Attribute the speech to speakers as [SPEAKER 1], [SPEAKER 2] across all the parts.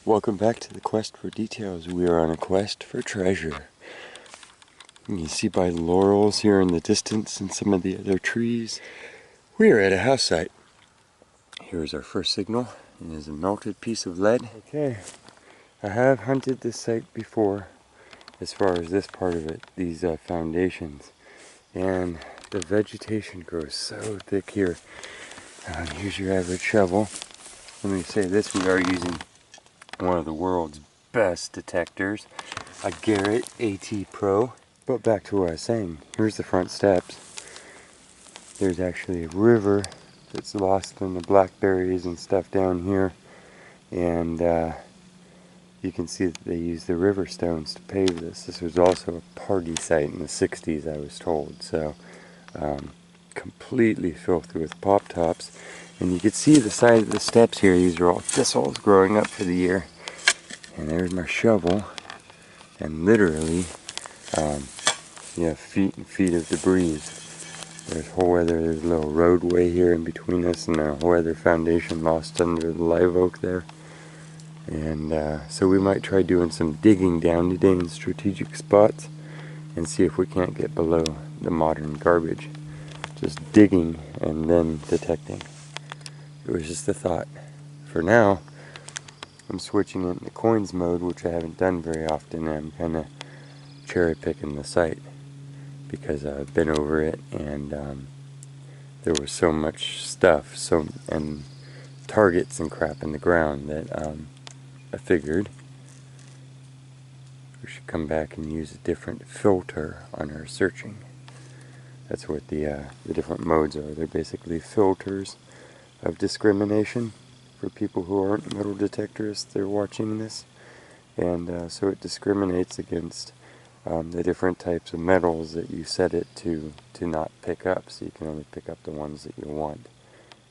[SPEAKER 1] Welcome back to the quest for details. We are on a quest for treasure. You can see by the laurels here in the distance and some of the other trees. We are at a house site. Here's our first signal. It is a melted piece of lead. Okay, I have hunted this site before as far as this part of it, these foundations. And the vegetation grows so thick here. Here's your average shovel. Let me say this, we are using one of the world's best detectors, a Garrett AT Pro. But back to what I was saying, here's the front steps. There's actually a river that's lost in the blackberries and stuff down here, and you can see that they use the river stones to pave this. This was also a party site in the 60s, I was told, so completely filled with pop tops. And you can see the side of the steps here, these are all thistles growing up for the year. And there's my shovel, and literally, feet and feet of debris. There's there's a little roadway here in between us, and a whole other foundation lost under the live oak there. And so we might try doing some digging down today in strategic spots, and see if we can't get below the modern garbage. Just digging and then detecting. It was just a thought. For now, I'm switching it into coins mode, which I haven't done very often, and I'm kind of cherry picking the site because I've been over it, and there was so much stuff and targets and crap in the ground that I figured we should come back and use a different filter on our searching. That's what the different modes are. They're basically filters of discrimination for people who aren't metal detectorists. They're watching this, and so it discriminates against the different types of metals that you set it to not pick up, so you can only pick up the ones that you want.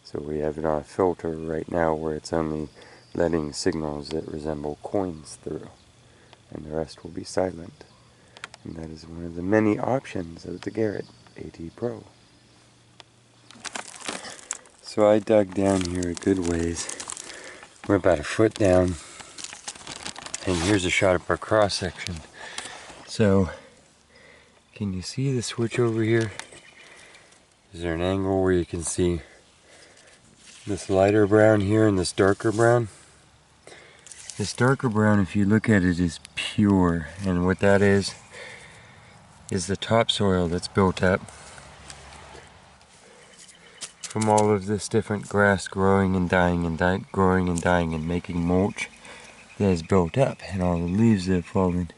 [SPEAKER 1] So we have it on a filter right now where it's only letting signals that resemble coins through, and the rest will be silent. And that is one of the many options of the Garrett AT Pro. So I dug down here a good ways. We're about a foot down, and here's a shot of our cross section. So, can you see the switch over here? Is there an angle where you can see this lighter brown here and this darker brown? This darker brown, if you look at it, is pure, and what that is the topsoil that's built up from all of this different grass growing and dying and growing and dying and making mulch that is built up, and all the leaves that have fallen.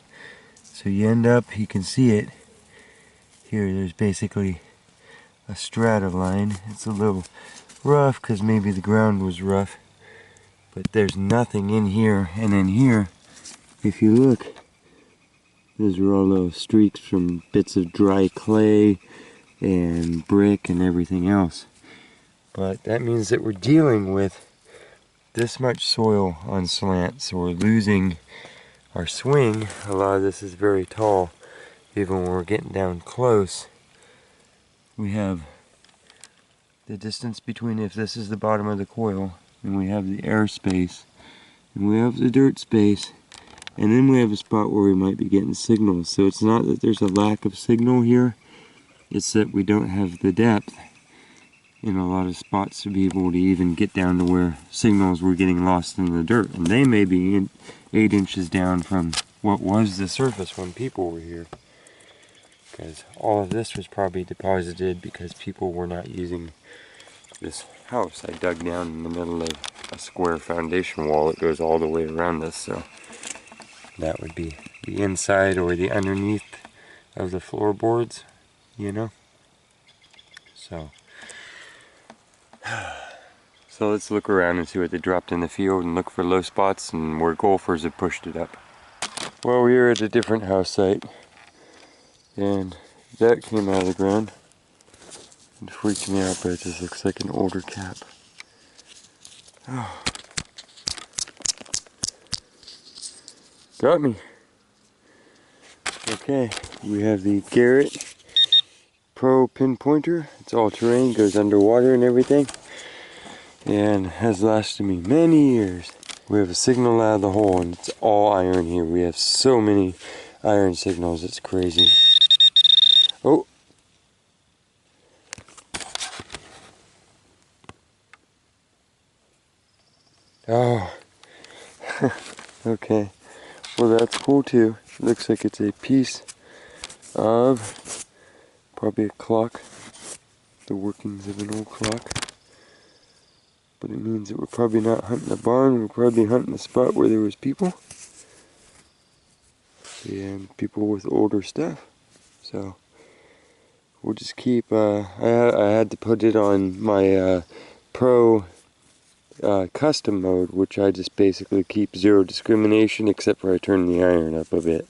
[SPEAKER 1] So you end up, you can see it here, there's basically a strata line. It's a little rough because maybe the ground was rough, but there's nothing in here. And in here, if you look, those are all those streaks from bits of dry clay and brick and everything else. But that means that we're dealing with this much soil on slant, so we're losing our swing. A lot of this is very tall. Even when we're getting down close, we have the distance between, if this is the bottom of the coil, and we have the air space, and we have the dirt space, and then we have a spot where we might be getting signals. So it's not that there's a lack of signal here, it's that we don't have the depth in a lot of spots to be able to even get down to where signals were getting lost in the dirt. And they may be 8 inches down from what was the surface when people were here. Because all of this was probably deposited because people were not using this house. I dug down in the middle of a square foundation wall that goes all the way around this, so that would be the inside or the underneath of the floorboards, you know? So let's look around and see what they dropped in the field and look for low spots and where golfers have pushed it up. Well, we are at a different house site, and that came out of the ground. It freaked me out, but it just looks like an older cap. Oh. Got me. Okay, we have the Garrett Pro pinpointer. It's all terrain, goes underwater and everything, and has lasted me many years. We have a signal out of the hole, and it's all iron here. We have so many iron signals, it's crazy. Oh! Oh. Okay. Well, that's cool too. Looks like it's a piece of probably a clock. The workings of an old clock. But it means that we're probably not hunting a barn. We're probably hunting a spot where there was people. And people with older stuff. So we'll just keep, I had to put it on my Pro custom mode, which I just basically keep zero discrimination, except for I turn the iron up a bit.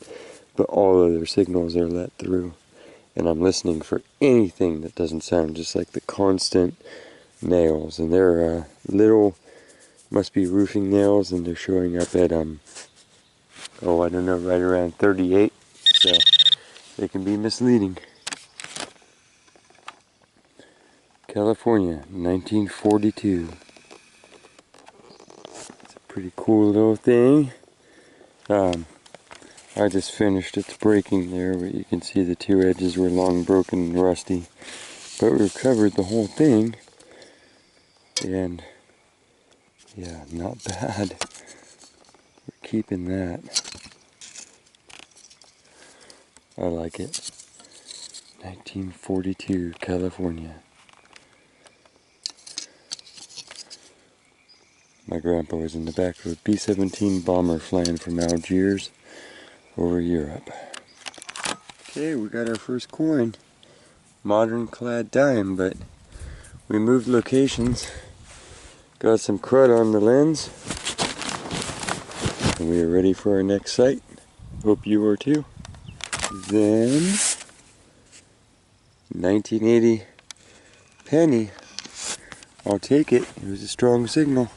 [SPEAKER 1] But all other signals are let through. And I'm listening for anything that doesn't sound just like the constant nails. And they're little, must be roofing nails, and they're showing up at, oh, I don't know, right around 38. So they can be misleading. California, 1942. It's a pretty cool little thing. I just finished its breaking there, but you can see the two edges were long, broken, and rusty. But we recovered the whole thing, and yeah, not bad. We're keeping that. I like it. 1942, California. My grandpa was in the back of a B-17 bomber flying from Algiers over Europe. Okay, we got our first coin. Modern clad dime, but we moved locations. Got some crud on the lens. And we are ready for our next site. Hope you are too. Then 1980 penny. I'll take it. It was a strong signal.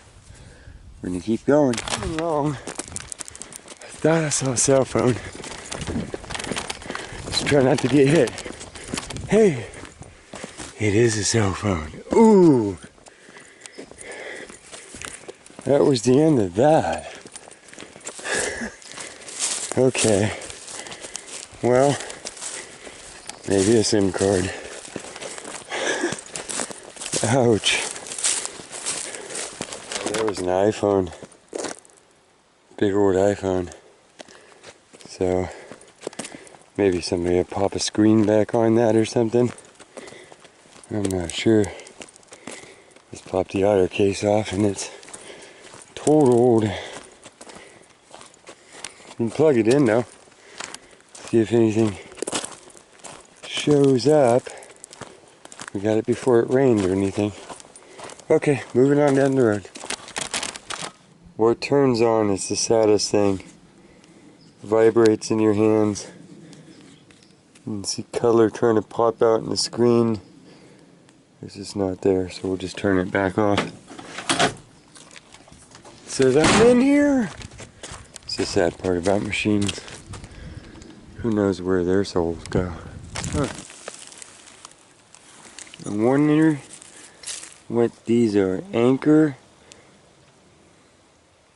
[SPEAKER 1] We're gonna keep going. Wrong. I thought I saw a cell phone. Just try not to get hit. Hey, it is a cell phone. Ooh, that was the end of that. Okay. Well, maybe a SIM card. Ouch. That was an iPhone. Big old iPhone. So, maybe somebody will pop a screen back on that or something. I'm not sure. Just pop the auto case off and it's totaled. You can plug it in though. See if anything shows up. We got it before it rained or anything. Okay, moving on down the road. What turns on is the saddest thing. Vibrates in your hands. You can see color trying to pop out in the screen. It's just not there, so we'll just turn it back off. It says I'm in here. It's the sad part about machines. Who knows where their souls go. Huh. I wonder what these are. Anchor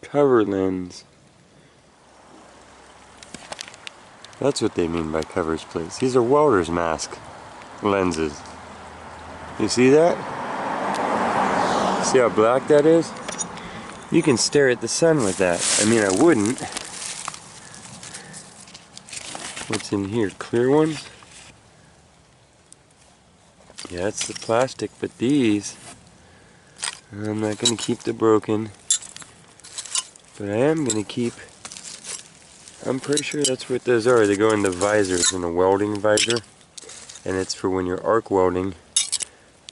[SPEAKER 1] cover lens. That's what they mean by coverage plates. These are welder's mask lenses. You see that? See how black that is? You can stare at the sun with that. I mean, I wouldn't. What's in here? Clear ones? Yeah, it's the plastic, but these, I'm not going to keep the broken. But I am going to keep, I'm pretty sure that's what those are. They go in the visors, in a welding visor. And it's for when you're arc welding.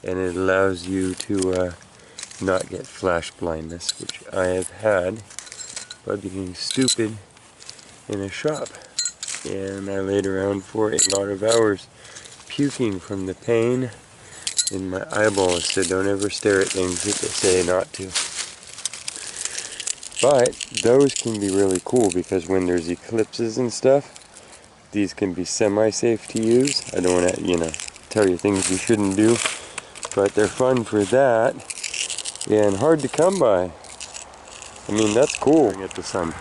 [SPEAKER 1] And it allows you to not get flash blindness, which I have had by being stupid in a shop. And I laid around for a lot of hours puking from the pain in my eyeballs, so don't ever stare at things that they say not to. But those can be really cool because when there's eclipses and stuff, these can be semi-safe to use. I don't want to, tell you things you shouldn't do, but they're fun for that and hard to come by. I mean, that's cool. At the sun.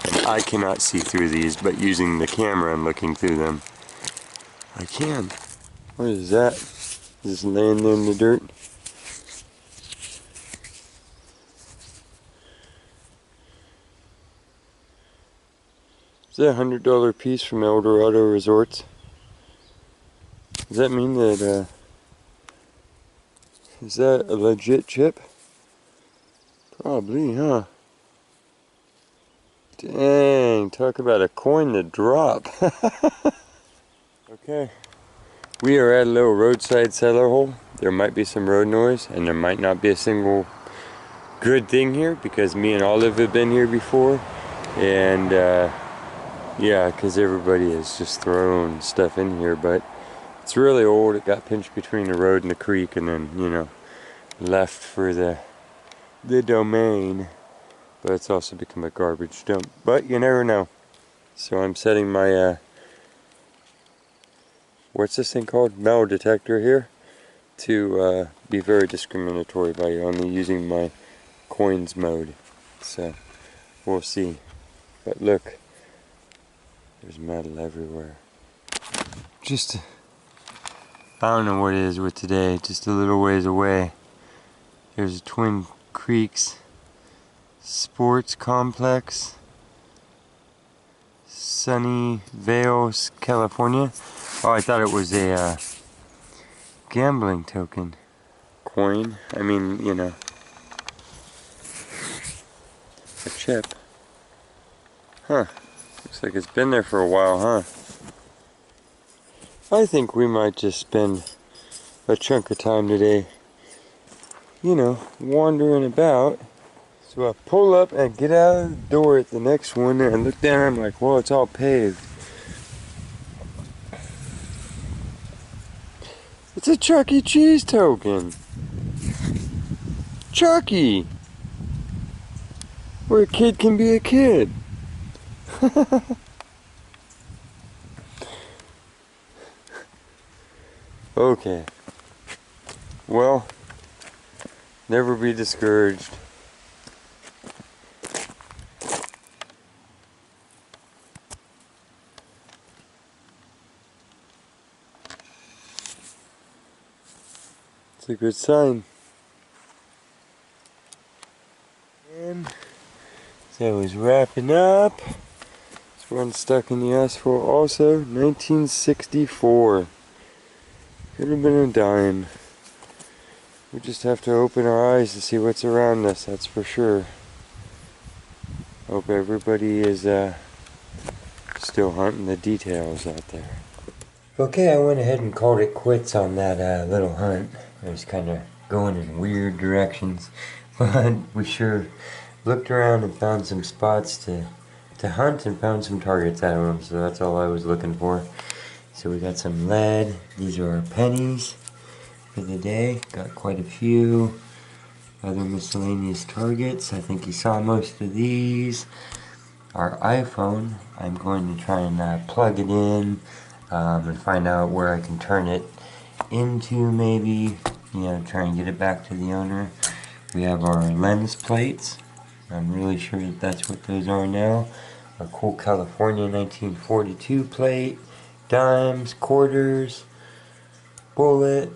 [SPEAKER 1] And I cannot see through these, but using the camera and looking through them, I can. What is that? Is this laying there in the dirt? Is that a $100 piece from Eldorado Resorts? Does that mean that, is that a legit chip? Probably, huh? Dang, talk about a coin to drop. Okay, we are at a little roadside cellar hole. There might be some road noise, and there might not be a single good thing here, because me and Olive have been here before. And, yeah, because everybody has just thrown stuff in here, but it's really old. It got pinched between the road and the creek, and then, you know, left for the domain. But it's also become a garbage dump. But you never know. So I'm setting my, what's this thing called? Metal detector here. To be very discriminatory by only using my coins mode. So we'll see. But look. There's metal everywhere. Just, I don't know what it is with today. Just a little ways away. There's a Twin Creeks Sports Complex, Sunnyvale, California. Oh, I thought it was a gambling token. Coin. I mean, you know, a chip. Huh. Looks like it's been there for a while, huh? I think we might just spend a chunk of time today, you know, wandering about. So I pull up and get out of the door at the next one and look down, I'm like, well, it's all paved. It's a Chuck E. Cheese token. Chucky! Where a kid can be a kid. Okay. Well, never be discouraged. It's a good sign. And so I was wrapping up. This one stuck in the asphalt also. 1964. Could have been a dime. We just have to open our eyes to see what's around us, that's for sure. Hope everybody is still hunting the details out there. Okay, I went ahead and called it quits on that little hunt. I was kind of going in weird directions, but we sure looked around and found some spots to hunt and found some targets out of them, so that's all I was looking for. So we got some lead. These are our pennies for the day. Got quite a few other miscellaneous targets. I think you saw most of these. Our iPhone, I'm going to try and plug it in and find out where I can turn it into, maybe, you know, try and get it back to the owner. We have our lens plates. I'm really sure that that's what those are now. Our cool California 1942 plate. Dimes, quarters, bullet,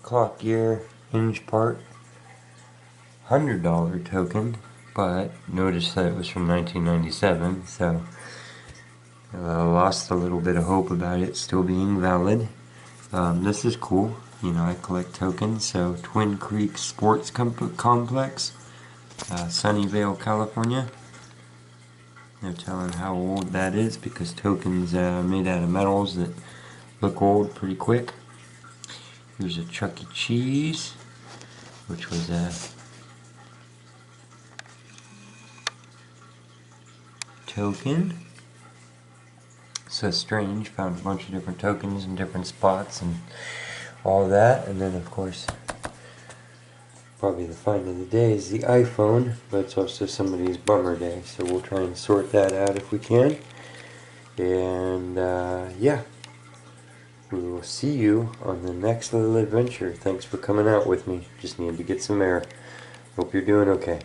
[SPEAKER 1] clock gear, hinge part, $100 token, but notice that it was from 1997, so I lost a little bit of hope about it still being valid. This is cool, you know, I collect tokens. So Twin Creeks Sports Complex, Sunnyvale, California. No telling how old that is, because tokens are made out of metals that look old pretty quick. Here's a Chuck E. Cheese, which was a token. So strange, found a bunch of different tokens in different spots and all that. And then of course, probably the find of the day is the iPhone, but it's also somebody's bummer day, so we'll try and sort that out if we can. And yeah, we will see you on the next little adventure. Thanks for coming out with me. Just needed to get some air. Hope you're doing okay.